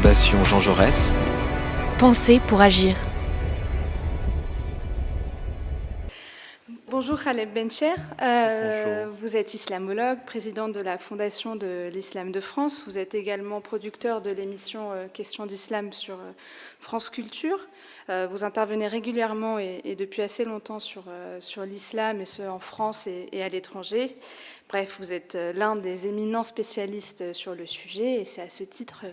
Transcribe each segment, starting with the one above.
Fondation Jean Jaurès. Penser pour agir. Bonjour Khaled Bencher, Bonjour. Vous êtes islamologue, président de la Fondation de l'Islam de France. Vous êtes également producteur de l'émission Questions d'Islam sur France Culture. Vous intervenez régulièrement et depuis assez longtemps sur l'islam, et ce en France et à l'étranger. Bref, vous êtes l'un des éminents spécialistes sur le sujet et c'est à ce titre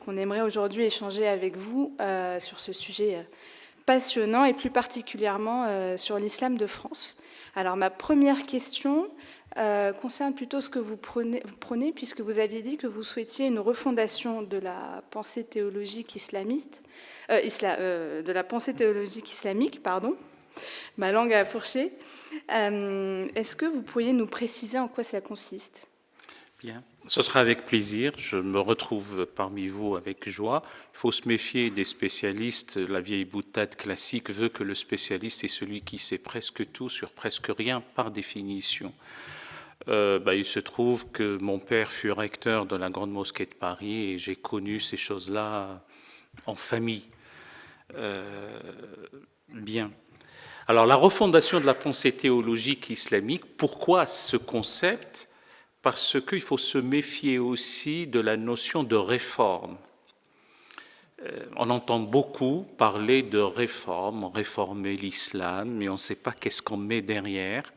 qu'on aimerait aujourd'hui échanger avec vous sur ce sujet passionnant et plus particulièrement sur l'islam de France. Alors ma première question concerne plutôt ce que vous prenez, puisque vous aviez dit que vous souhaitiez une refondation de la pensée théologique islamiste, de la pensée théologique islamique, pardon, ma langue a fourché. Est-ce que vous pourriez nous préciser en quoi cela consiste ? Bien, ce sera avec plaisir. Je me retrouve parmi vous avec joie. Il faut se méfier des spécialistes. La vieille boutade classique veut que le spécialiste est celui qui sait presque tout sur presque rien par définition. Il se trouve que mon père fut recteur de la Grande Mosquée de Paris et j'ai connu ces choses-là en famille. Bien. Alors, la refondation de la pensée théologique islamique, pourquoi ce concept ? Parce qu'il faut se méfier aussi de la notion de réforme. On entend beaucoup parler de réforme, réformer l'islam, mais on ne sait pas qu'est-ce qu'on met derrière.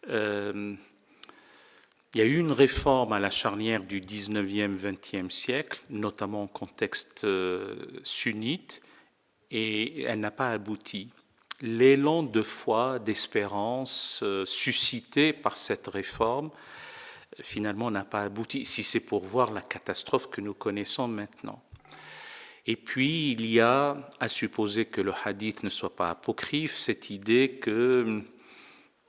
Il y a eu une réforme à la charnière du 19e, 20e siècle, notamment en contexte sunnite, et elle n'a pas abouti. L'élan de foi, d'espérance suscité par cette réforme, finalement n'a pas abouti, si c'est pour voir la catastrophe que nous connaissons maintenant. Et puis, il y a, à supposer que le hadith ne soit pas apocryphe, cette idée que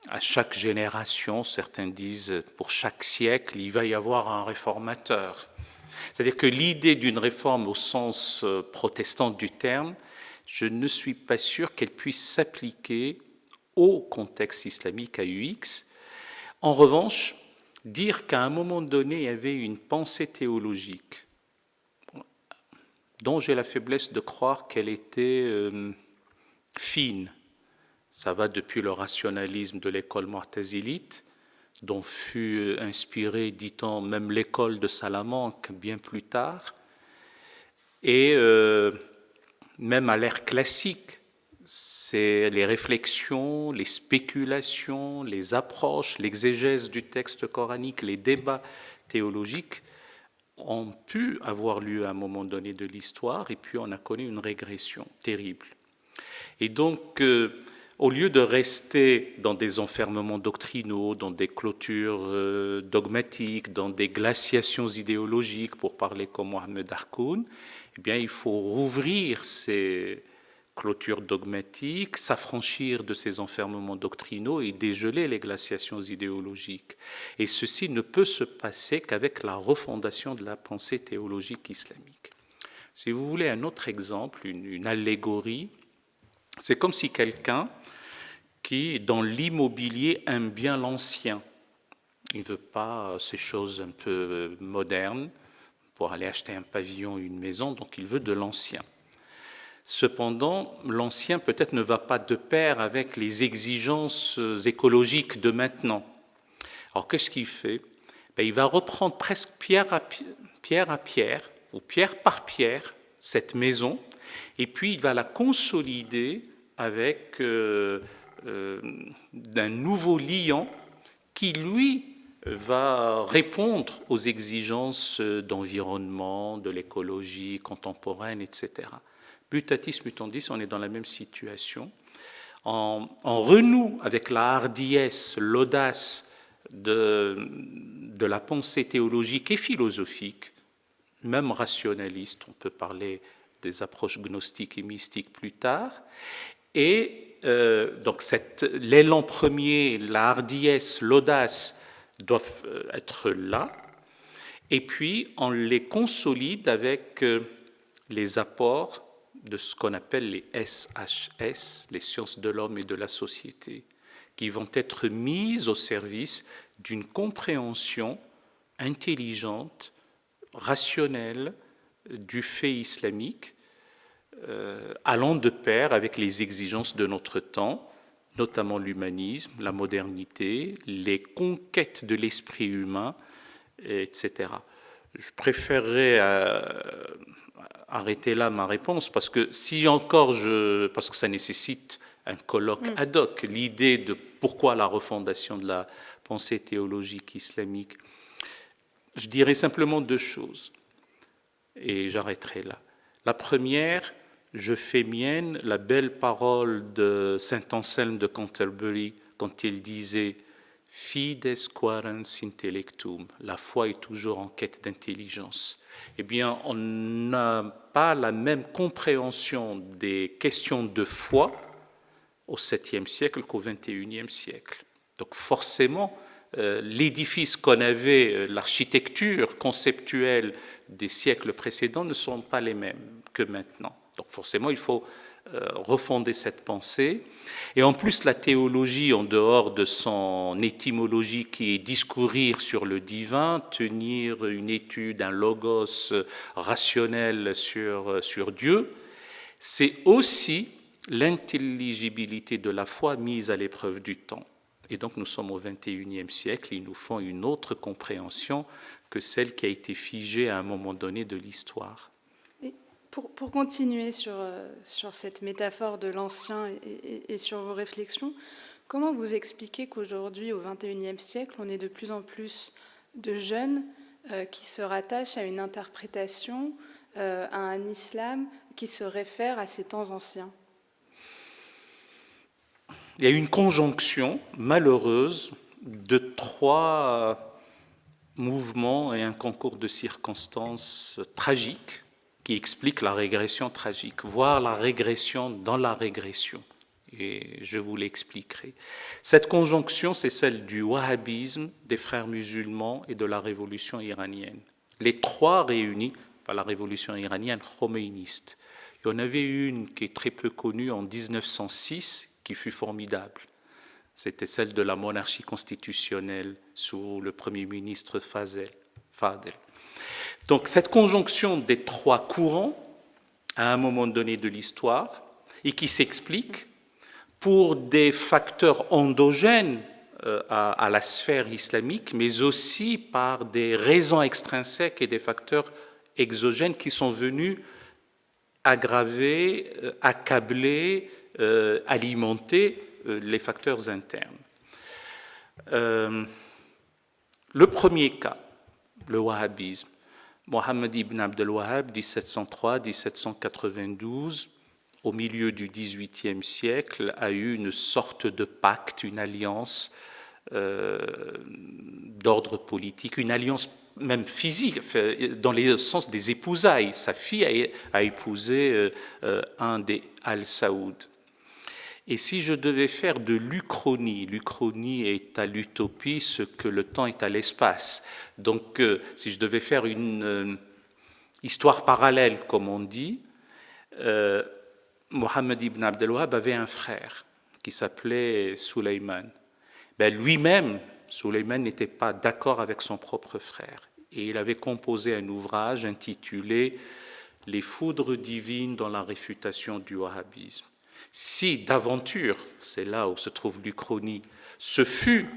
à chaque génération, certains disent pour chaque siècle, il va y avoir un réformateur. C'est-à-dire que l'idée d'une réforme au sens protestant du terme, je ne suis pas sûr qu'elle puisse s'appliquer au contexte islamique à UX. En revanche, dire qu'à un moment donné, il y avait une pensée théologique dont j'ai la faiblesse de croire qu'elle était fine. Ça va depuis le rationalisme de l'école mu'tazilite, dont fut inspirée, dit-on, même l'école de Salamanque bien plus tard, et même à l'ère classique. C'est les réflexions, les spéculations, les approches, l'exégèse du texte coranique, les débats théologiques ont pu avoir lieu à un moment donné de l'histoire et puis on a connu une régression terrible. Et donc, au lieu de rester dans des enfermements doctrinaux, dans des clôtures dogmatiques, dans des glaciations idéologiques, pour parler comme Mohamed Harkoun, eh bien, il faut rouvrir ces clôture dogmatique, s'affranchir de ces enfermements doctrinaux et dégeler les glaciations idéologiques. Et ceci ne peut se passer qu'avec la refondation de la pensée théologique islamique. Si vous voulez un autre exemple, une allégorie, c'est comme si quelqu'un qui, dans l'immobilier, aime bien l'ancien. Il ne veut pas ces choses un peu modernes pour aller acheter un pavillon ou une maison, donc il veut de l'ancien. Cependant, l'ancien peut-être ne va pas de pair avec les exigences écologiques de maintenant. Alors qu'est-ce qu'il fait ? Il va reprendre presque pierre à pierre, ou pierre par pierre, cette maison, et puis il va la consolider avec d'un nouveau liant qui, lui, va répondre aux exigences d'environnement, de l'écologie contemporaine, etc. Mutatis mutandis, on est dans la même situation. En renoue avec la hardiesse, l'audace de la pensée théologique et philosophique, même rationaliste, on peut parler des approches gnostiques et mystiques plus tard, et donc l'élan premier, la hardiesse, l'audace doivent être là, et puis on les consolide avec les apports de ce qu'on appelle les SHS, les sciences de l'homme et de la société, qui vont être mises au service d'une compréhension intelligente, rationnelle, du fait islamique, allant de pair avec les exigences de notre temps, notamment l'humanisme, la modernité, les conquêtes de l'esprit humain, etc. Je préférerais arrêter là ma réponse, parce que si encore parce que ça nécessite un colloque ad hoc, l'idée de pourquoi la refondation de la pensée théologique islamique. Je dirais simplement deux choses, et j'arrêterai là. La première, je fais mienne la belle parole de saint Anselme de Canterbury quand il disait « Fides quærens intellectum », la foi est toujours en quête d'intelligence. Eh bien, on n'a pas la même compréhension des questions de foi au 7e siècle qu'au 21e siècle. Donc forcément, l'édifice qu'on avait, l'architecture conceptuelle des siècles précédents ne sont pas les mêmes que maintenant. Donc forcément, il faut refonder cette pensée. Et en plus, la théologie, en dehors de son étymologie qui est discourir sur le divin, tenir une étude, un logos rationnel sur Dieu, c'est aussi l'intelligibilité de la foi mise à l'épreuve du temps. Et donc nous sommes au XXIe siècle, il nous faut une autre compréhension que celle qui a été figée à un moment donné de l'histoire. Pour continuer sur cette métaphore de l'ancien et sur vos réflexions, comment vous expliquez qu'aujourd'hui, au XXIe siècle, on ait de plus en plus de jeunes qui se rattachent à une interprétation, à un islam qui se réfère à ces temps anciens ? Il y a une conjonction malheureuse de trois mouvements et un concours de circonstances tragiques qui expliquent la régression tragique, voire la régression dans la régression. Et je vous l'expliquerai. Cette conjonction, c'est celle du wahhabisme, des frères musulmans et de la révolution iranienne. Les trois réunis par la révolution iranienne khomeïniste. Il y en avait une qui est très peu connue en 1906, qui fut formidable. C'était celle de la monarchie constitutionnelle sous le Premier ministre Fadel. Donc cette conjonction des trois courants, à un moment donné de l'histoire, et qui s'explique pour des facteurs endogènes à la sphère islamique, mais aussi par des raisons extrinsèques et des facteurs exogènes qui sont venus aggraver, accabler, alimenter les facteurs internes. Le premier cas, le wahhabisme. Mohammed ibn Abdel Wahhab, 1703-1792, au milieu du XVIIIe siècle, a eu une sorte de pacte, une alliance d'ordre politique, une alliance même physique, dans le sens des épousailles. Sa fille a épousé un des Al-Saoud. Et si je devais faire de l'Uchronie, l'Uchronie est à l'utopie ce que le temps est à l'espace. Donc, si je devais faire une histoire parallèle, comme on dit, Mohammed ibn Abdel Wahhab avait un frère qui s'appelait Sulayman. Lui-même, Sulayman n'était pas d'accord avec son propre frère. Et il avait composé un ouvrage intitulé « Les foudres divines dans la réfutation du wahhabisme ». Si d'aventure, c'est là où se trouve l'Uchronie, ce fut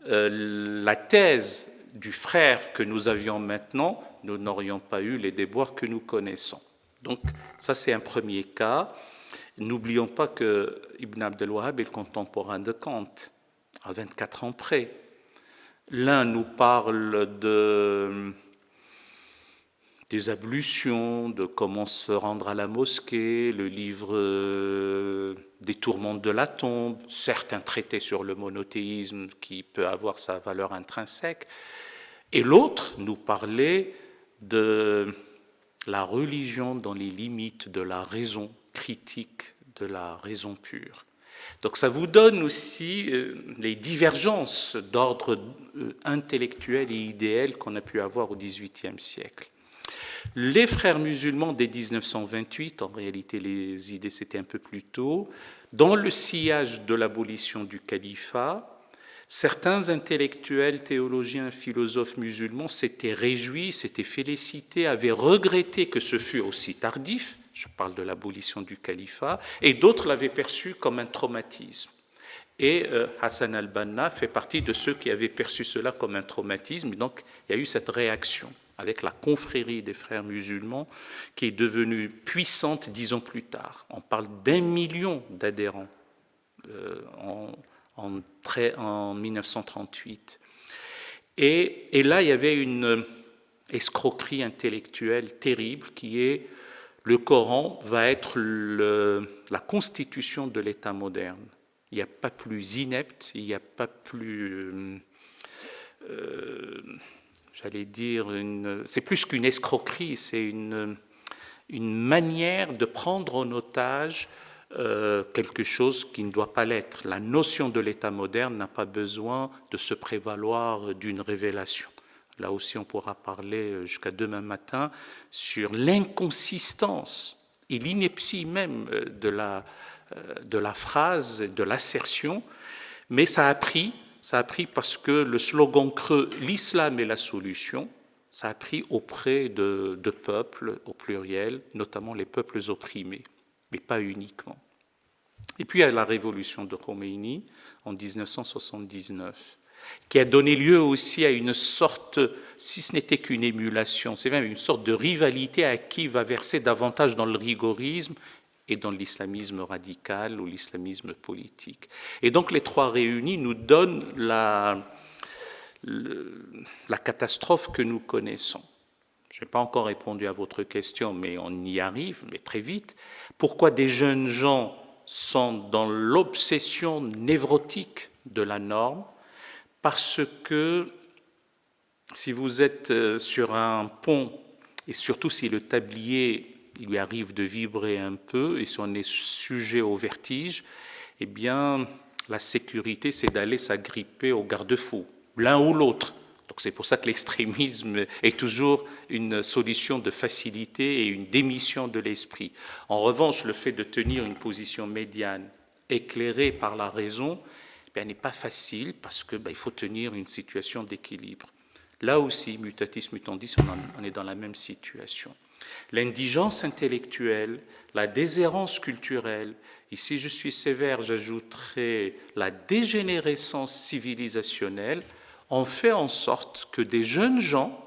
la thèse du frère que nous avions maintenant, nous n'aurions pas eu les déboires que nous connaissons. Donc ça c'est un premier cas. N'oublions pas que Ibn Abdel Wahhab est le contemporain de Kant, à 24 ans près. L'un nous parle des ablutions, de comment se rendre à la mosquée, le livre des tourments de la tombe, certes un traité sur le monothéisme qui peut avoir sa valeur intrinsèque, et l'autre nous parlait de la religion dans les limites de la raison critique, de la raison pure. Donc ça vous donne aussi les divergences d'ordre intellectuel et idéal qu'on a pu avoir au XVIIIe siècle. Les frères musulmans dès 1928, en réalité les idées c'était un peu plus tôt, dans le sillage de l'abolition du califat, Certains intellectuels, théologiens, philosophes musulmans s'étaient réjouis, s'étaient félicités, avaient regretté que ce fût aussi tardif, je parle de l'abolition du califat, et d'autres l'avaient perçu comme un traumatisme. Et Hassan al-Banna fait partie de ceux qui avaient perçu cela comme un traumatisme, donc il y a eu cette réaction avec la confrérie des frères musulmans qui est devenue puissante 10 ans plus tard. On parle d'1 million d'adhérents en 1938. Et là, il y avait une escroquerie intellectuelle terrible qui est le Coran va être la constitution de l'État moderne. Il n'y a pas plus inepte, il n'y a pas plus, j'allais dire, c'est plus qu'une escroquerie, c'est une manière de prendre en otage quelque chose qui ne doit pas l'être. La notion de l'État moderne n'a pas besoin de se prévaloir d'une révélation. Là aussi, on pourra parler jusqu'à demain matin sur l'inconsistance et l'ineptie même de la phrase, de l'assertion, mais ça a pris parce que le slogan creux « l'islam est la solution », ça a pris auprès de peuples, au pluriel, notamment les peuples opprimés, mais pas uniquement. Et puis il y a la révolution de Khomeini en 1979, qui a donné lieu aussi à une sorte, si ce n'était qu'une émulation, c'est même une sorte de rivalité à qui va verser davantage dans le rigorisme et dans l'islamisme radical ou l'islamisme politique. Et donc les trois réunis nous donnent la catastrophe que nous connaissons. Je n'ai pas encore répondu à votre question, mais on y arrive, mais très vite. Pourquoi des jeunes gens sont dans l'obsession névrotique de la norme? Parce que si vous êtes sur un pont, et surtout si le tablier il lui arrive de vibrer un peu, et si on est sujet au vertige, eh bien, la sécurité, c'est d'aller s'agripper au garde-fou, l'un ou l'autre. Donc c'est pour ça que l'extrémisme est toujours une solution de facilité et une démission de l'esprit. En revanche, le fait de tenir une position médiane, éclairée par la raison, n'est pas facile parce que il faut tenir une situation d'équilibre. Là aussi, mutatis mutandis, on est dans la même situation. L'indigence intellectuelle, la déshérence culturelle, ici je suis sévère, j'ajouterai la dégénérescence civilisationnelle, ont fait en sorte que des jeunes gens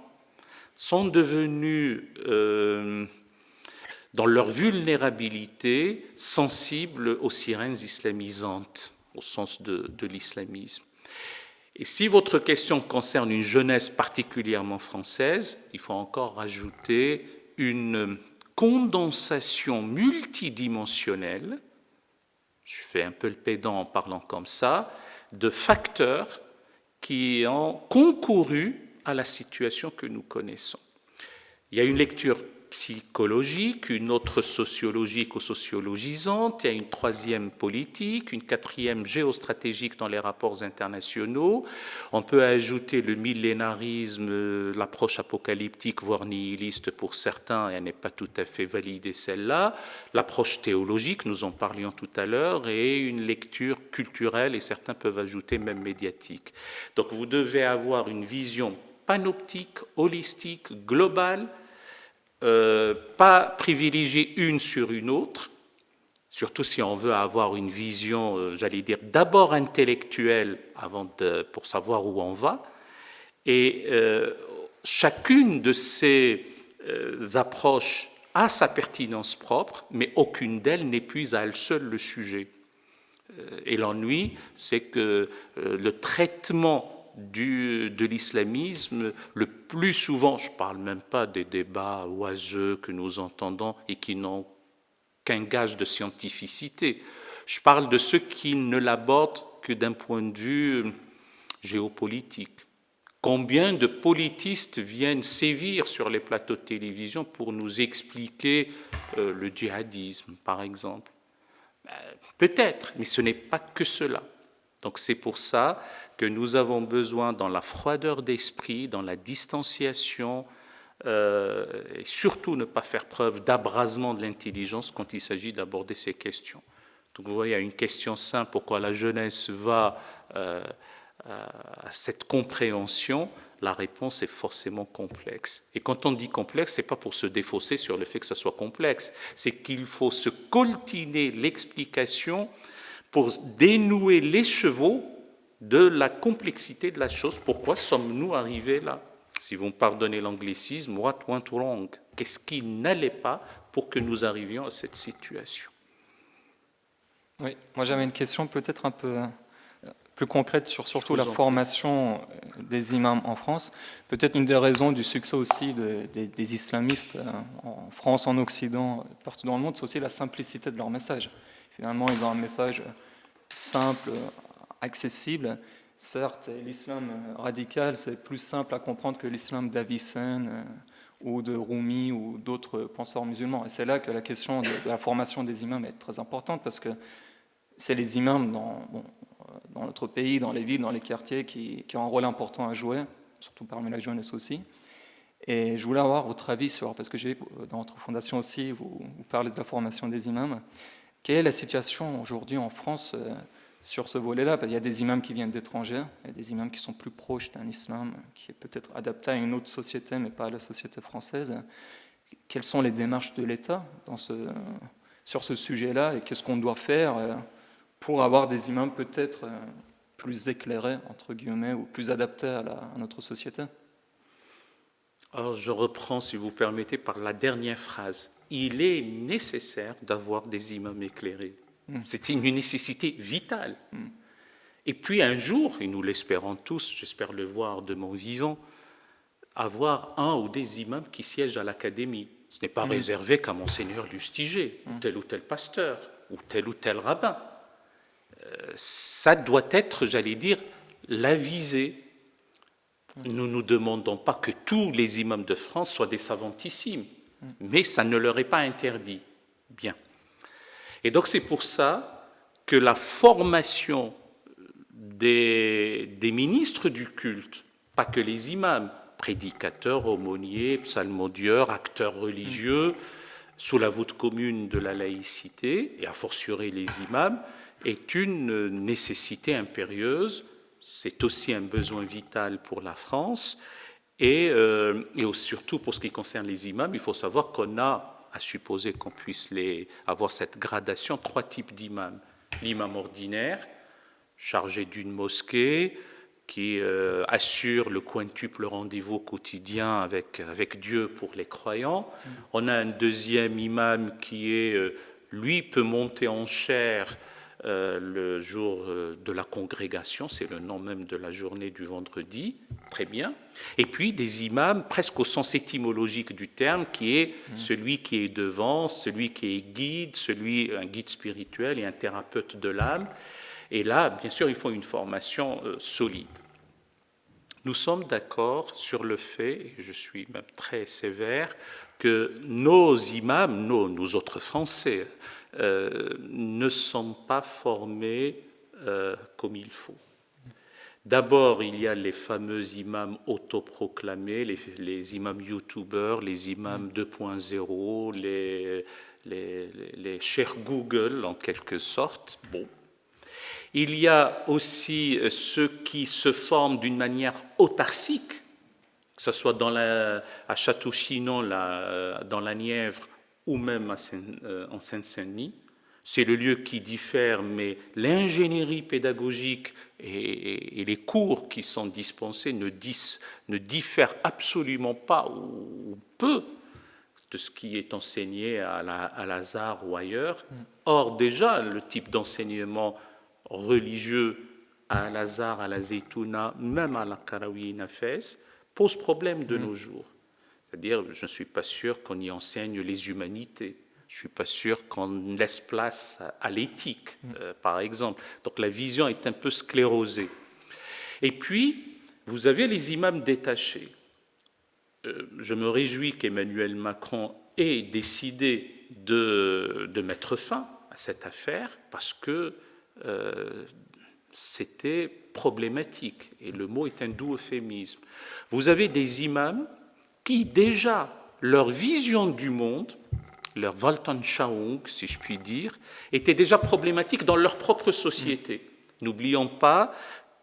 sont devenus, dans leur vulnérabilité, sensibles aux sirènes islamisantes, au sens de l'islamisme. Et si votre question concerne une jeunesse particulièrement française, il faut encore rajouter une condensation multidimensionnelle, je fais un peu le pédant en parlant comme ça, de facteurs qui ont concouru à la situation que nous connaissons. Il y a une lecture psychologique, une autre sociologique ou sociologisante, il y a une troisième politique, une quatrième géostratégique dans les rapports internationaux. On peut ajouter le millénarisme, l'approche apocalyptique, voire nihiliste pour certains, et elle n'est pas tout à fait validée celle-là, l'approche théologique, nous en parlions tout à l'heure, et une lecture culturelle, et certains peuvent ajouter même médiatique. Donc vous devez avoir une vision panoptique, holistique, globale, pas privilégier une sur une autre, surtout si on veut avoir une vision, j'allais dire, d'abord intellectuelle pour savoir où on va. Et chacune de ces approches a sa pertinence propre, mais aucune d'elles n'épuise à elle seule le sujet. Et l'ennui, c'est que le traitement de l'islamisme, le plus souvent, je ne parle même pas des débats oiseux que nous entendons et qui n'ont qu'un gage de scientificité, je parle de ceux qui ne l'abordent que d'un point de vue géopolitique. Combien de politistes viennent sévir sur les plateaux de télévision pour nous expliquer le djihadisme, par exemple? Peut-être, mais ce n'est pas que cela. Donc c'est pour ça que nous avons besoin, dans la froideur d'esprit, dans la distanciation, et surtout ne pas faire preuve d'abrasement de l'intelligence quand il s'agit d'aborder ces questions. Donc vous voyez, il y a une question simple, pourquoi la jeunesse va à cette compréhension, la réponse est forcément complexe. Et quand on dit complexe, ce n'est pas pour se défausser sur le fait que ça soit complexe, c'est qu'il faut se coltiner l'explication pour dénouer l'écheveau de la complexité de la chose. Pourquoi sommes-nous arrivés là? Si vous me pardonnez l'anglicisme, what went wrong? Qu'est-ce qui n'allait pas pour que nous arrivions à cette situation? Oui, moi j'avais une question peut-être un peu plus concrète sur surtout la formation des imams en France. Peut-être une des raisons du succès aussi des islamistes en France, en Occident, partout dans le monde, c'est aussi la simplicité de leur message. Finalement, ils ont un message simple, accessible. Certes, l'islam radical, c'est plus simple à comprendre que l'islam d'Avicenne ou de Rumi ou d'autres penseurs musulmans. Et c'est là que la question de la formation des imams est très importante, parce que c'est les imams dans notre pays, dans les villes, dans les quartiers, qui ont un rôle important à jouer, surtout parmi la jeunesse aussi. Et je voulais avoir votre avis sur, parce que j'ai vu dans votre fondation aussi, vous parlez de la formation des imams. Quelle est la situation aujourd'hui en France sur ce volet-là? Il y a des imams qui viennent d'étrangers, il y a des imams qui sont plus proches d'un islam qui est peut-être adapté à une autre société, mais pas à la société française. Quelles sont les démarches de l'État sur ce sujet-là, et qu'est-ce qu'on doit faire pour avoir des imams peut-être plus éclairés, entre guillemets, ou plus adaptés à notre société? Alors, je reprends, si vous permettez, par la dernière phrase. Il est nécessaire d'avoir des imams éclairés. C'est une nécessité vitale. Et puis un jour, et nous l'espérons tous, j'espère le voir de mon vivant, avoir un ou des imams qui siègent à l'académie. Ce n'est pas réservé qu'à Monseigneur Lustiger, ou tel pasteur, ou tel rabbin. Ça doit être, j'allais dire, la visée. Nous ne demandons pas que tous les imams de France soient des savantissimes, mais ça ne leur est pas interdit. Bien. Et donc c'est pour ça que la formation des ministres du culte, pas que les imams, prédicateurs, aumôniers, psalmodieurs, acteurs religieux, sous la voûte commune de la laïcité, et a fortiori les imams, est une nécessité impérieuse. C'est aussi un besoin vital pour la France. Et surtout pour ce qui concerne les imams, il faut savoir qu'on a, à supposer qu'on puisse avoir cette gradation, 3 types d'imams. L'imam ordinaire, chargé d'une mosquée, qui assure le quintuple rendez-vous quotidien avec Dieu pour les croyants. On a un deuxième imam qui lui, peut monter en chair le jour de la congrégation, c'est le nom même de la journée du vendredi, très bien. Et puis des imams, presque au sens étymologique du terme, qui est celui qui est devant, celui qui est guide, un guide spirituel et un thérapeute de l'âme. Et là, bien sûr, il faut une formation solide. Nous sommes d'accord sur le fait, et je suis même très sévère, que nos imams, nous autres Français, ne sont pas formés comme il faut. D'abord, il y a les fameux imams autoproclamés, les imams youtubeurs, les imams 2.0, les chers Google en quelque sorte. Bon. Il y a aussi ceux qui se forment d'une manière autarcique, que ce soit à Château-Chinon, dans la Nièvre, ou même en Seine-Saint-Denis. C'est le lieu qui diffère, mais l'ingénierie pédagogique et les cours qui sont dispensés ne diffèrent absolument pas ou peu de ce qui est enseigné à Lazare ou ailleurs. Or, déjà, le type d'enseignement religieux à Al-Azhar, à la Zeytouna, même à la Karawiyin à Fès, pose problème de nos jours. C'est-à-dire, je ne suis pas sûr qu'on y enseigne les humanités. Je ne suis pas sûr qu'on laisse place à l'éthique, par exemple. Donc la vision est un peu sclérosée. Et puis, vous avez les imams détachés. Je me réjouis qu'Emmanuel Macron ait décidé de mettre fin à cette affaire, parce que c'était problématique. Et le mot est un doux euphémisme. Vous avez des imams qui, déjà, leur vision du monde, leur Weltanschauung, si je puis dire, était déjà problématique dans leur propre société. N'oublions pas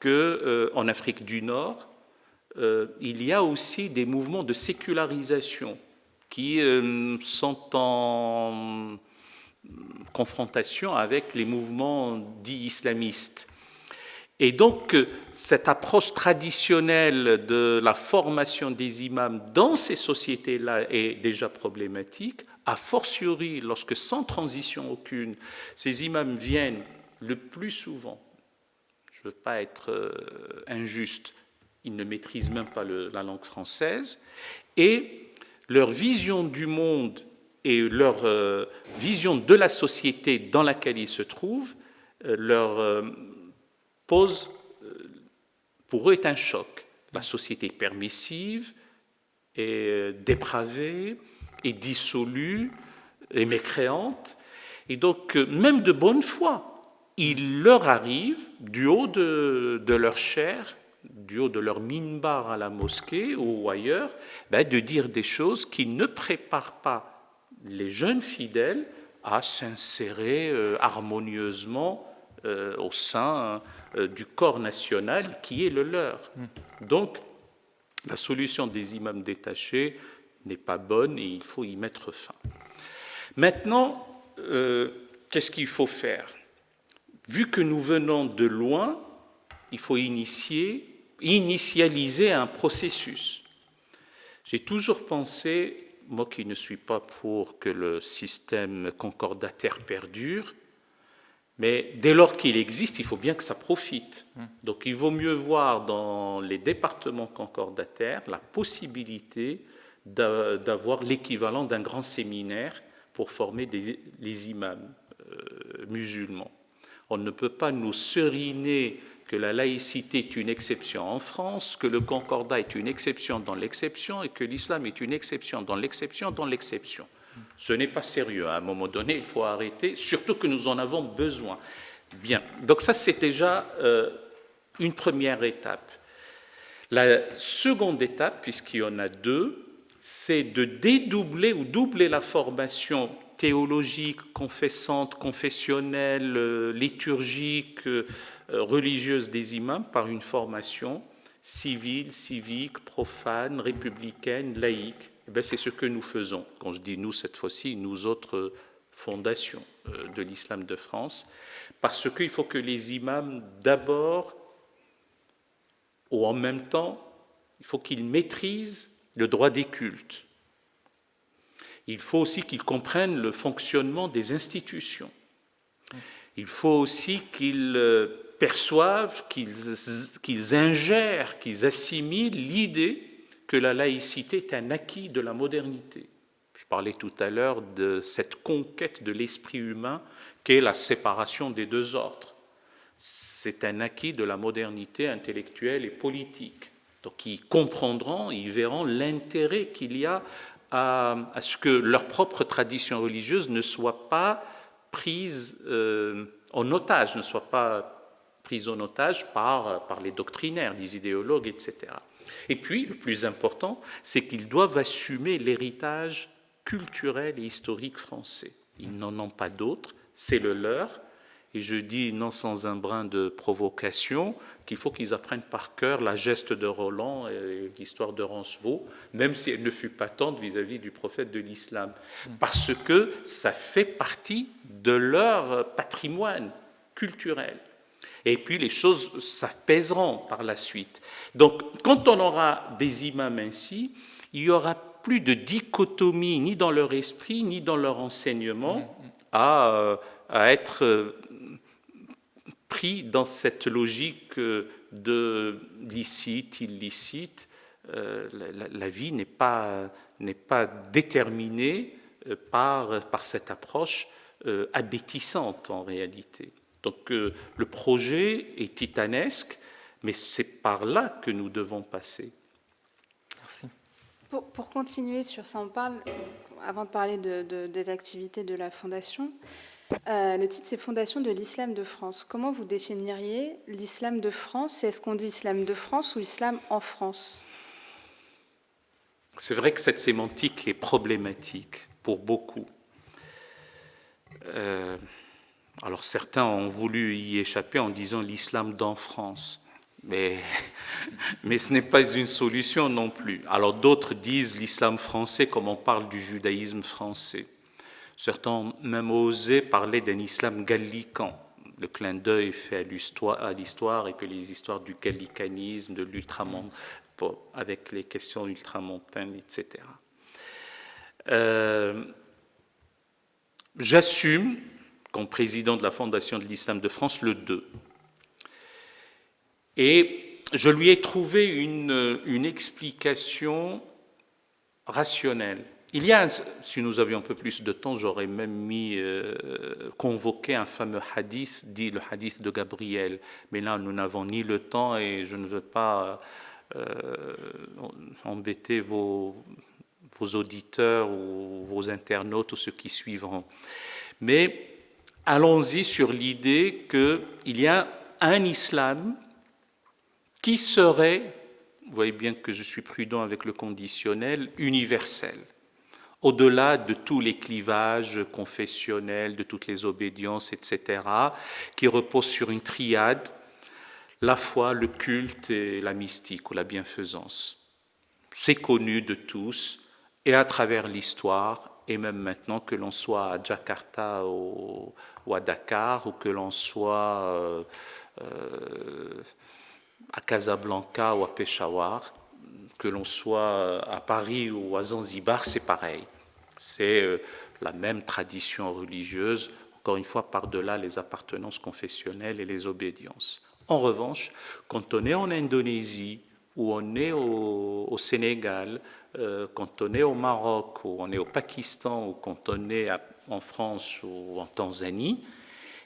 qu'en Afrique du Nord, il y a aussi des mouvements de sécularisation qui sont en confrontation avec les mouvements dits islamistes. Et donc, cette approche traditionnelle de la formation des imams dans ces sociétés-là est déjà problématique, a fortiori lorsque, sans transition aucune, ces imams viennent le plus souvent, je ne veux pas être injuste, ils ne maîtrisent même pas la langue française, et leur vision du monde et leur vision de la société dans laquelle ils se trouvent leur pose, pour eux, est un choc. La société est permissive, est dépravée, est dissolue, est mécréante. Et donc, même de bonne foi, il leur arrive, du haut de leur chair, du haut de leur minbar à la mosquée ou ailleurs, de dire des choses qui ne préparent pas les jeunes fidèles à s'insérer harmonieusement au sein du corps national qui est le leur. Donc, la solution des imams détachés n'est pas bonne et il faut y mettre fin. Maintenant, qu'est-ce qu'il faut faire? Vu que nous venons de loin, il faut initialiser un processus. J'ai toujours pensé, moi qui ne suis pas pour que le système concordataire perdure, mais dès lors qu'il existe, il faut bien que ça profite. Donc il vaut mieux voir dans les départements concordataires la possibilité d'avoir l'équivalent d'un grand séminaire pour former les imams musulmans. On ne peut pas nous seriner que la laïcité est une exception en France, que le concordat est une exception dans l'exception et que l'islam est une exception dans l'exception dans l'exception. Ce n'est pas sérieux. À un moment donné, il faut arrêter, surtout que nous en avons besoin. Bien, donc ça c'est déjà une première étape. La seconde étape, puisqu'il y en a deux, c'est de dédoubler ou doubler la formation théologique, confessante, confessionnelle, liturgique, religieuse des imams par une formation civile, civique, profane, républicaine, laïque. C'est ce que nous faisons. Quand je dis nous, cette fois-ci, nous autres fondations de l'islam de France, parce qu'il faut que les imams, d'abord, ou en même temps, il faut qu'ils maîtrisent le droit des cultes. Il faut aussi qu'ils comprennent le fonctionnement des institutions. Il faut aussi qu'ils perçoivent, qu'ils ingèrent, qu'ils assimilent l'idée que la laïcité est un acquis de la modernité. Je parlais tout à l'heure de cette conquête de l'esprit humain qu'est la séparation des deux ordres. C'est un acquis de la modernité intellectuelle et politique. Donc ils comprendront, ils verront l'intérêt qu'il y a à ce que leur propre tradition religieuse ne soit pas prise en otage, par les doctrinaires, les idéologues, etc. Et puis, le plus important, c'est qu'ils doivent assumer l'héritage culturel et historique français. Ils n'en ont pas d'autre, c'est le leur. Et je dis, non sans un brin de provocation, qu'il faut qu'ils apprennent par cœur la geste de Roland et l'histoire de Roncevaux, même si elle ne fut pas tendre vis-à-vis du prophète de l'islam. Parce que ça fait partie de leur patrimoine culturel. Et puis les choses s'apaiseront par la suite. Donc quand on aura des imams ainsi, il n'y aura plus de dichotomie ni dans leur esprit, ni dans leur enseignement à être pris dans cette logique de licite, illicite. La vie n'est pas déterminée par cette approche abétissante en réalité. Donc le projet est titanesque, mais c'est par là que nous devons passer. Merci. Pour continuer sur ça, on parle, avant de parler des activités de la Fondation, le titre c'est Fondation de l'Islam de France. Comment vous définiriez l'Islam de France? Est-ce qu'on dit Islam de France ou Islam en France? C'est vrai que cette sémantique est problématique pour beaucoup. Alors certains ont voulu y échapper en disant l'islam dans France. mais ce n'est pas une solution non plus. Alors d'autres disent l'islam français comme on parle du judaïsme français. Certains ont même osé parler d'un islam gallican. Le clin d'œil fait à l'histoire et puis les histoires du gallicanisme, de l'ultramontagne, avec les questions ultramontaines, etc. J'assume, comme président de la Fondation de l'Islam de France, le 2. Et je lui ai trouvé une explication rationnelle. Il y a, si nous avions un peu plus de temps, j'aurais même convoqué un fameux hadith, dit le hadith de Gabriel. Mais là, nous n'avons ni le temps et je ne veux pas embêter vos auditeurs ou vos internautes ou ceux qui suivront. Mais allons-y sur l'idée qu'il y a un islam qui serait, vous voyez bien que je suis prudent avec le conditionnel, universel, au-delà de tous les clivages confessionnels, de toutes les obédiences, etc., qui repose sur une triade, la foi, le culte et la mystique ou la bienfaisance. C'est connu de tous, et à travers l'histoire, et même maintenant que l'on soit à Jakarta ou à Dakar, ou que l'on soit à Casablanca ou à Peshawar, que l'on soit à Paris ou à Zanzibar, c'est pareil. C'est la même tradition religieuse, encore une fois par-delà les appartenances confessionnelles et les obédiences. En revanche, quand on est en Indonésie, ou on est au Sénégal, quand on est au Maroc, ou on est au Pakistan, ou quand on est en France ou en Tanzanie,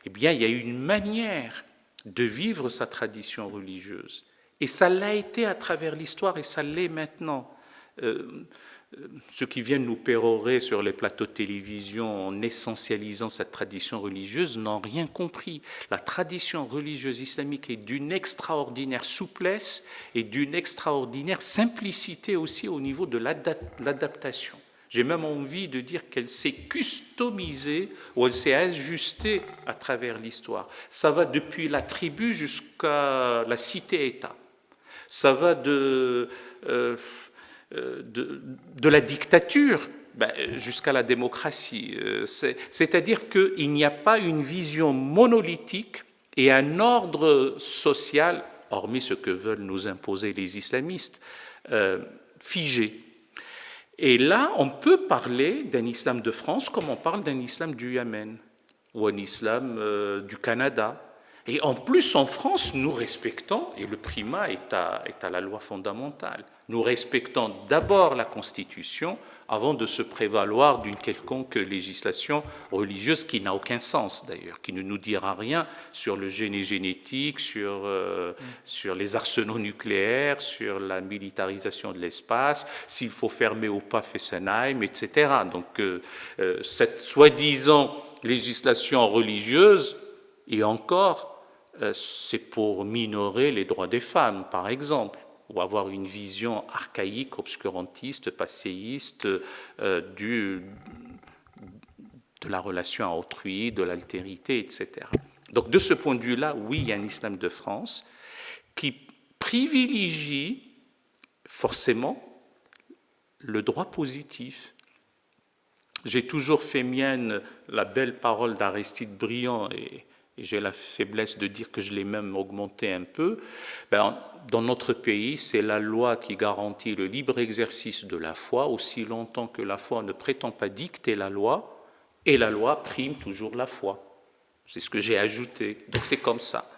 eh bien, il y a une manière de vivre sa tradition religieuse. Et ça l'a été à travers l'histoire et ça l'est maintenant. Ceux qui viennent nous pérorer sur les plateaux de télévision en essentialisant cette tradition religieuse n'ont rien compris. La tradition religieuse islamique est d'une extraordinaire souplesse et d'une extraordinaire simplicité aussi au niveau de l'adaptation. J'ai même envie de dire qu'elle s'est customisée ou elle s'est ajustée à travers l'histoire. Ça va depuis la tribu jusqu'à la cité-État. Ça va de la dictature jusqu'à la démocratie. C'est-à-dire qu'il n'y a pas une vision monolithique et un ordre social, hormis ce que veulent nous imposer les islamistes, figé. Et là, on peut parler d'un islam de France comme on parle d'un islam du Yémen ou un islam du Canada. Et en plus, en France, nous respectons, et le primat est à la loi fondamentale, nous respectons d'abord la Constitution avant de se prévaloir d'une quelconque législation religieuse qui n'a aucun sens d'ailleurs, qui ne nous dira rien sur le génie génétique, sur les arsenaux nucléaires, sur la militarisation de l'espace, s'il faut fermer ou pas Fessenheim, etc. Donc cette soi-disant législation religieuse, et encore, c'est pour minorer les droits des femmes, par exemple, ou avoir une vision archaïque, obscurantiste, passéiste de la relation à autrui, de l'altérité, etc. Donc de ce point de vue-là, oui, il y a un islam de France qui privilégie forcément le droit positif. J'ai toujours fait mienne la belle parole d'Aristide Briand et j'ai la faiblesse de dire que je l'ai même augmenté un peu. Dans notre pays, c'est la loi qui garantit le libre exercice de la foi, aussi longtemps que la foi ne prétend pas dicter la loi, et la loi prime toujours la foi. C'est ce que j'ai ajouté. Donc c'est comme ça.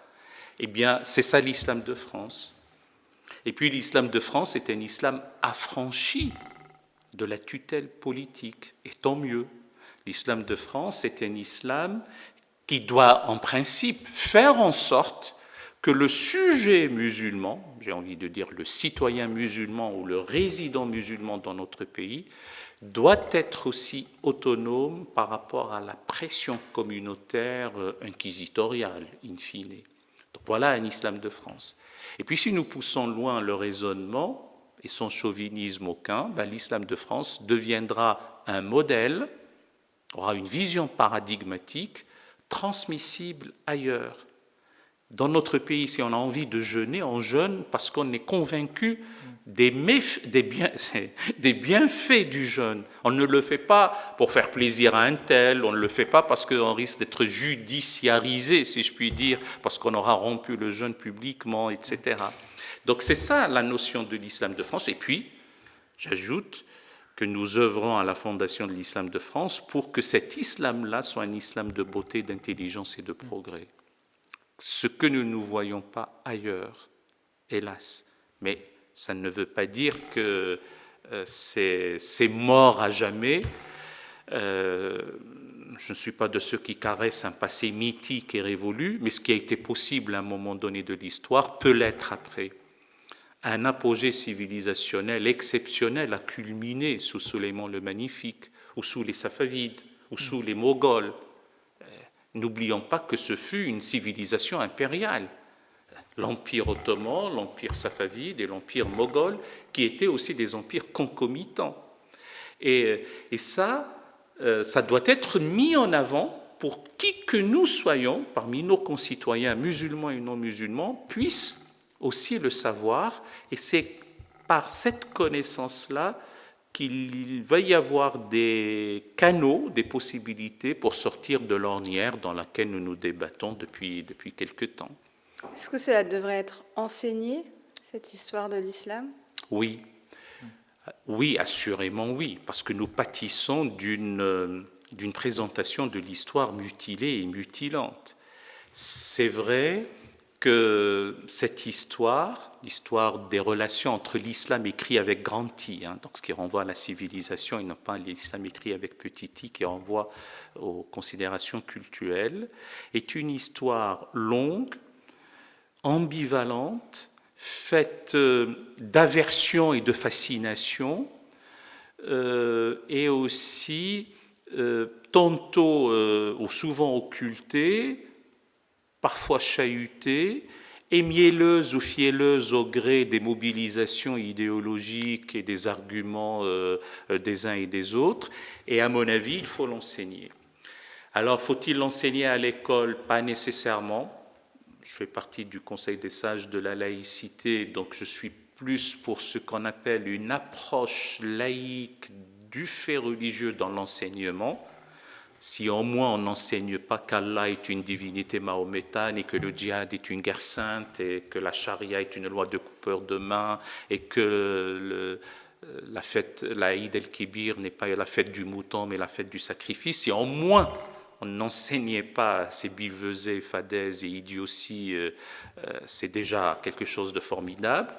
Eh bien, c'est ça l'islam de France. Et puis l'islam de France est un islam affranchi de la tutelle politique, et tant mieux. L'islam de France est un islam qui doit en principe faire en sorte que le sujet musulman, j'ai envie de dire le citoyen musulman ou le résident musulman dans notre pays, doit être aussi autonome par rapport à la pression communautaire inquisitoriale, in fine. Donc voilà un islam de France. Et puis si nous poussons loin le raisonnement, et sans chauvinisme aucun, l'islam de France deviendra un modèle, aura une vision paradigmatique, transmissible ailleurs. Dans notre pays, si on a envie de jeûner, on jeûne parce qu'on est convaincu des bienfaits du jeûne. On ne le fait pas pour faire plaisir à un tel, on ne le fait pas parce qu'on risque d'être judiciarisé, si je puis dire, parce qu'on aura rompu le jeûne publiquement, etc. Donc c'est ça la notion de l'islam de France. Et puis, j'ajoute que nous œuvrons à la Fondation de l'Islam de France pour que cet islam-là soit un islam de beauté, d'intelligence et de progrès. Ce que nous ne voyons pas ailleurs, hélas. Mais ça ne veut pas dire que c'est mort à jamais. Je ne suis pas de ceux qui caressent un passé mythique et révolu, mais ce qui a été possible à un moment donné de l'histoire peut l'être après. Un apogée civilisationnel exceptionnel a culminé sous Sulayman le Magnifique, ou sous les Safavides, ou sous les Moghols. N'oublions pas que ce fut une civilisation impériale. L'Empire ottoman, l'Empire safavide et l'Empire moghol, qui étaient aussi des empires concomitants. Et ça doit être mis en avant pour qui que nous soyons, parmi nos concitoyens musulmans et non musulmans, puissent aussi le savoir. Et c'est par cette connaissance-là qu'il va y avoir des canaux, des possibilités pour sortir de l'ornière dans laquelle nous nous débattons depuis quelque temps. Est-ce que cela devrait être enseigné, cette histoire de l'islam ? Oui. Oui, assurément oui, parce que nous pâtissons d'une présentation de l'histoire mutilée et mutilante. C'est vrai que cette histoire, l'histoire des relations entre l'islam écrit avec grand I, donc ce qui renvoie à la civilisation et non pas l'islam écrit avec petit i qui renvoie aux considérations cultuelles, est une histoire longue, ambivalente, faite d'aversion et de fascination, et aussi tantôt ou souvent occultée, parfois chahutée, et mielleuse ou fielleuse au gré des mobilisations idéologiques et des arguments des uns et des autres. Et à mon avis, il faut l'enseigner. Alors, faut-il l'enseigner à l'école? Pas nécessairement. Je fais partie du Conseil des sages de la laïcité, donc je suis plus pour ce qu'on appelle une approche laïque du fait religieux dans l'enseignement. Si au moins on n'enseigne pas qu'Allah est une divinité mahométane et que le djihad est une guerre sainte et que la charia est une loi de coupeur de main et que la fête, la Eid el-Kibir n'est pas la fête du mouton mais la fête du sacrifice, si au moins on n'enseignait pas ces billevesées, fadaises et idioties, c'est déjà quelque chose de formidable.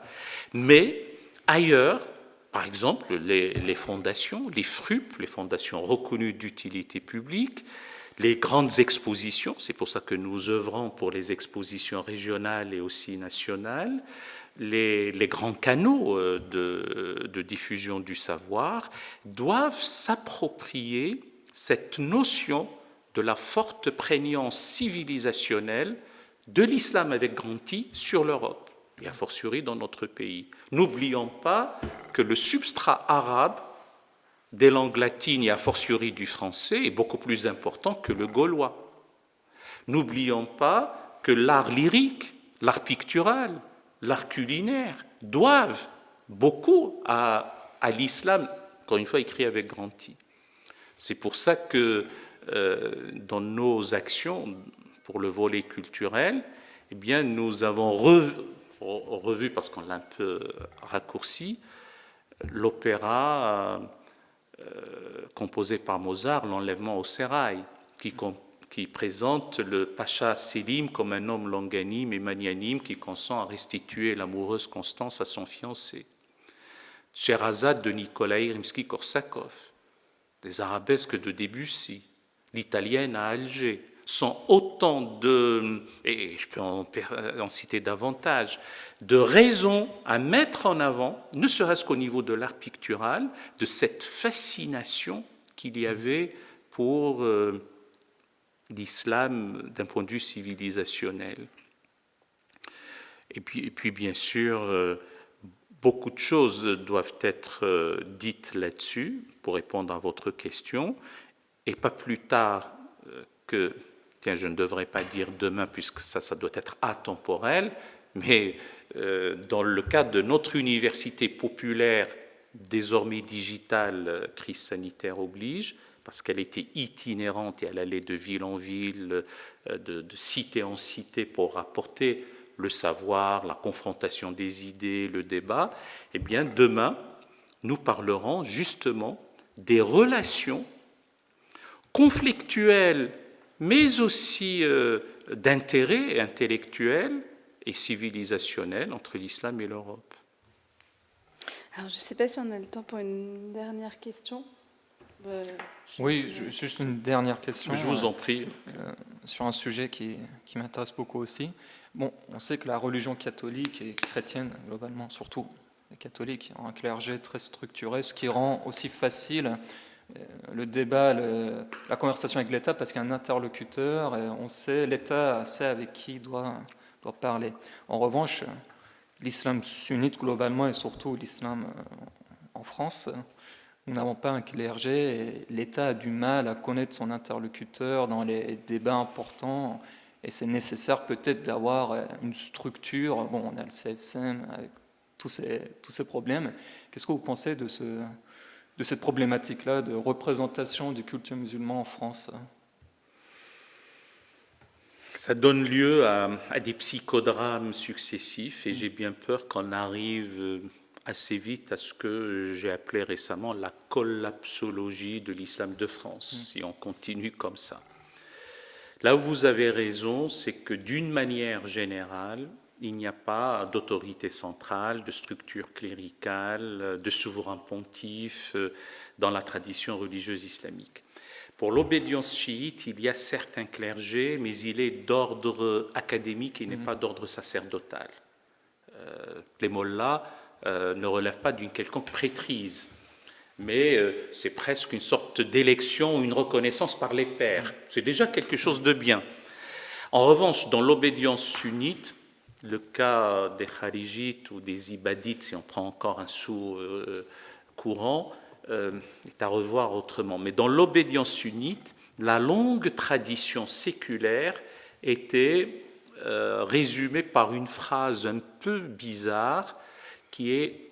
Mais ailleurs, par exemple, les fondations, les FRUP, les fondations reconnues d'utilité publique, les grandes expositions, c'est pour ça que nous œuvrons pour les expositions régionales et aussi nationales, les grands canaux de diffusion du savoir doivent s'approprier cette notion de la forte prégnance civilisationnelle de l'islam avec grand I sur l'Europe, et a fortiori dans notre pays. N'oublions pas que le substrat arabe des langues latines et a fortiori du français est beaucoup plus important que le gaulois. N'oublions pas que l'art lyrique, l'art pictural, l'art culinaire doivent beaucoup à l'islam, encore une fois écrit avec grand I. C'est pour ça que dans nos actions pour le volet culturel, eh bien, nous avons revu, parce qu'on l'a un peu raccourci, l'opéra composé par Mozart, L'Enlèvement au sérail, qui présente le Pacha Sélim comme un homme longanime et magnanime qui consent à restituer l'amoureuse Constance à son fiancé. Sherazade de Nikolai Rimsky-Korsakov, les arabesques de Debussy, l'italienne à Alger, sont autant de, et je peux en citer davantage, de raisons à mettre en avant, ne serait-ce qu'au niveau de l'art pictural, de cette fascination qu'il y avait pour l'islam d'un point de vue civilisationnel. Et puis bien sûr, beaucoup de choses doivent être dites là-dessus pour répondre à votre question, et pas plus tard que tiens, je ne devrais pas dire demain puisque ça doit être atemporel, mais dans le cadre de notre université populaire, désormais digitale, crise sanitaire oblige, parce qu'elle était itinérante et elle allait de ville en ville, de cité en cité pour apporter le savoir, la confrontation des idées, le débat, eh bien demain, nous parlerons justement des relations conflictuelles, mais aussi d'intérêt intellectuel et civilisationnel entre l'islam et l'Europe. Alors, je ne sais pas si on a le temps pour une dernière question. Oui, juste une dernière question. Je vous en prie. Sur un sujet qui m'intéresse beaucoup aussi. Bon, on sait que la religion catholique et chrétienne, globalement, surtout les catholiques, ont un clergé très structuré, ce qui rend aussi facile le débat, la conversation avec l'État, parce qu'il y a un interlocuteur, et on sait, l'État sait avec qui il doit parler. En revanche, l'islam sunnite, globalement, et surtout l'islam en France, nous n'avons pas un clergé et l'État a du mal à connaître son interlocuteur dans les débats importants et c'est nécessaire peut-être d'avoir une structure. Bon, on a le CFCM avec tous ces problèmes. Qu'est-ce que vous pensez de cette problématique-là de représentation du culte musulman en France ? Ça donne lieu à des psychodrames successifs et j'ai bien peur qu'on arrive assez vite à ce que j'ai appelé récemment la collapsologie de l'islam de France, si on continue comme ça. Là où vous avez raison, c'est que d'une manière générale, il n'y a pas d'autorité centrale, de structure cléricale, de souverain pontife dans la tradition religieuse islamique. Pour l'obédience chiite, il y a certains clergés, mais il est d'ordre académique et n'est pas d'ordre sacerdotal. Les mollahs ne relèvent pas d'une quelconque prêtrise, mais c'est presque une sorte d'élection, une reconnaissance par les pairs. C'est déjà quelque chose de bien. En revanche, dans l'obédience sunnite, le cas des kharijites ou des ibadites, si on prend encore un sous-courant, est à revoir autrement. Mais dans l'obédience sunnite, la longue tradition séculaire était résumée par une phrase un peu bizarre qui est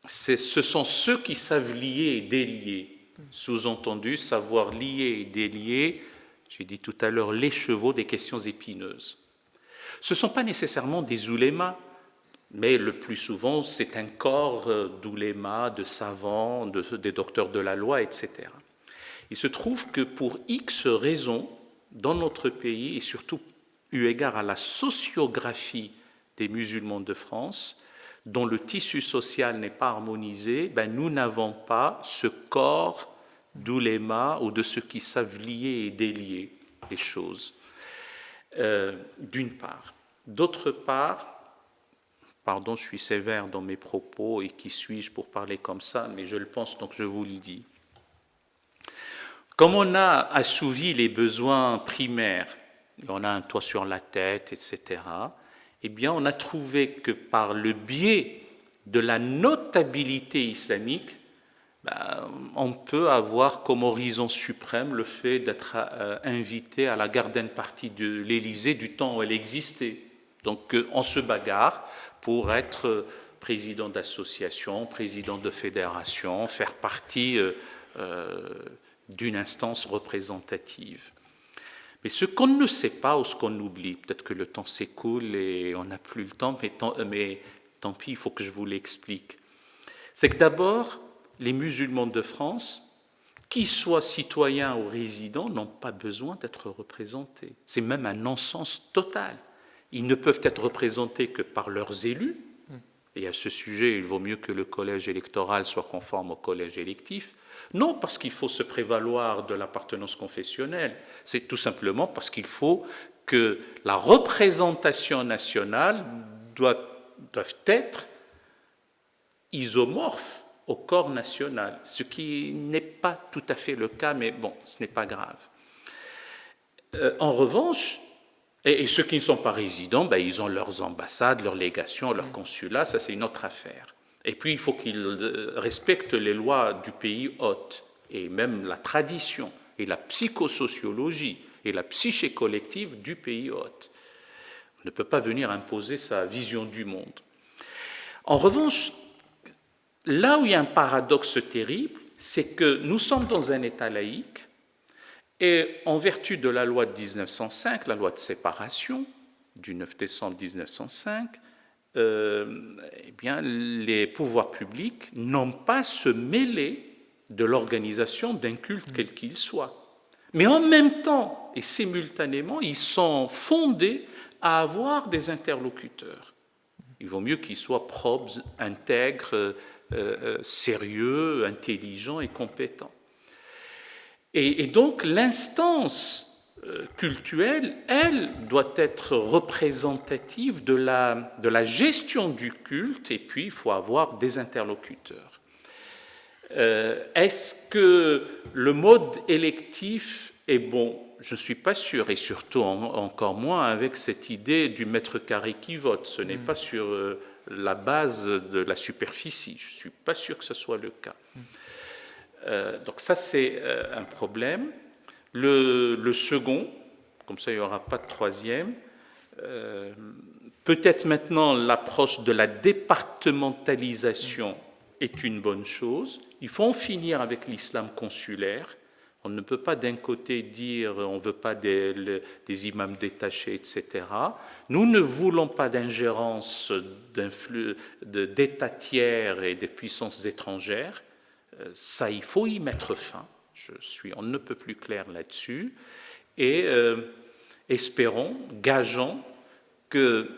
ce sont ceux qui savent lier et délier. Sous-entendu, savoir lier et délier, j'ai dit tout à l'heure, les chevaux des questions épineuses. Ce ne sont pas nécessairement des oulémas, mais le plus souvent, c'est un corps d'oulémas, de savants, des docteurs de la loi, etc. Il se trouve que pour X raisons, dans notre pays, et surtout eu égard à la sociographie des musulmans de France, dont le tissu social n'est pas harmonisé, nous n'avons pas ce corps d'oulémas ou de ceux qui savent lier et délier les choses, d'une part. D'autre part, pardon, je suis sévère dans mes propos et qui suis-je pour parler comme ça, mais je le pense donc je vous le dis. Comme on a assouvi les besoins primaires, on a un toit sur la tête, etc., eh bien, on a trouvé que par le biais de la notabilité islamique, on peut avoir comme horizon suprême le fait d'être invité à la garden party de l'Élysée du temps où elle existait. Donc, on se bagarre pour être président d'association, président de fédération, faire partie d'une instance représentative. Mais ce qu'on ne sait pas ou ce qu'on oublie, peut-être que le temps s'écoule et on n'a plus le temps, mais tant pis, il faut que je vous l'explique. C'est que d'abord, les musulmans de France, qu'ils soient citoyens ou résidents, n'ont pas besoin d'être représentés. C'est même un non-sens total. Ils ne peuvent être représentés que par leurs élus. Et à ce sujet, il vaut mieux que le collège électoral soit conforme au collège électif. Non parce qu'il faut se prévaloir de l'appartenance confessionnelle, c'est tout simplement parce qu'il faut que la représentation nationale doit être isomorphe au corps national, ce qui n'est pas tout à fait le cas, mais bon, ce n'est pas grave. En revanche, et ceux qui ne sont pas résidents, ils ont leurs ambassades, leurs légations, leurs consulats, ça c'est une autre affaire. Et puis il faut qu'ils respectent les lois du pays hôte, et même la tradition et la psychosociologie et la psyché collective du pays hôte. On ne peut pas venir imposer sa vision du monde. En revanche, là où il y a un paradoxe terrible, c'est que nous sommes dans un État laïque et en vertu de la loi de 1905, la loi de séparation du 9 décembre 1905, eh bien, les pouvoirs publics n'ont pas à se mêler de l'organisation d'un culte quel qu'il soit. Mais en même temps et simultanément, ils sont fondés à avoir des interlocuteurs. Il vaut mieux qu'ils soient propres, intègres, sérieux, intelligents et compétents. Et donc l'instance cultuelle, elle, doit être représentative de la gestion du culte, et puis il faut avoir des interlocuteurs. Est-ce que le mode électif est bon ? Je ne suis pas sûr, et surtout encore moins avec cette idée du mètre carré qui vote. Ce n'est pas sur la base de la superficie. Je ne suis pas sûr que ce soit le cas. Donc ça, c'est un problème. Le second, comme ça il n'y aura pas de troisième, peut-être maintenant l'approche de la départementalisation est une bonne chose. Il faut en finir avec l'islam consulaire. On ne peut pas d'un côté dire on ne veut pas des imams détachés, etc. Nous ne voulons pas d'ingérence d'États tiers et des puissances étrangères. Ça, il faut y mettre fin. On ne peut plus clair là-dessus. Et espérons, gageons que,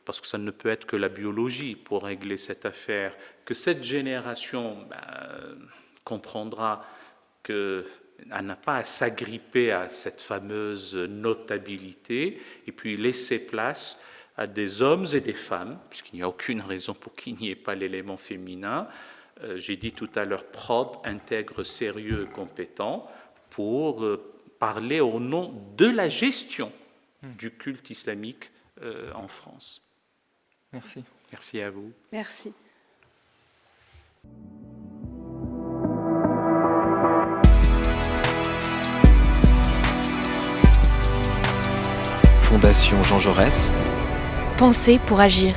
parce que ça ne peut être que la biologie pour régler cette affaire, que cette génération comprendra qu'elle n'a pas à s'agripper à cette fameuse notabilité et puis laisser place à des hommes et des femmes, puisqu'il n'y a aucune raison pour qu'il n'y ait pas l'élément féminin, j'ai dit tout à l'heure propre, intègre, sérieux, compétent, pour parler au nom de la gestion du culte islamique en France. Merci. Merci à vous. Merci. Fondation Jean Jaurès. Pensez pour agir.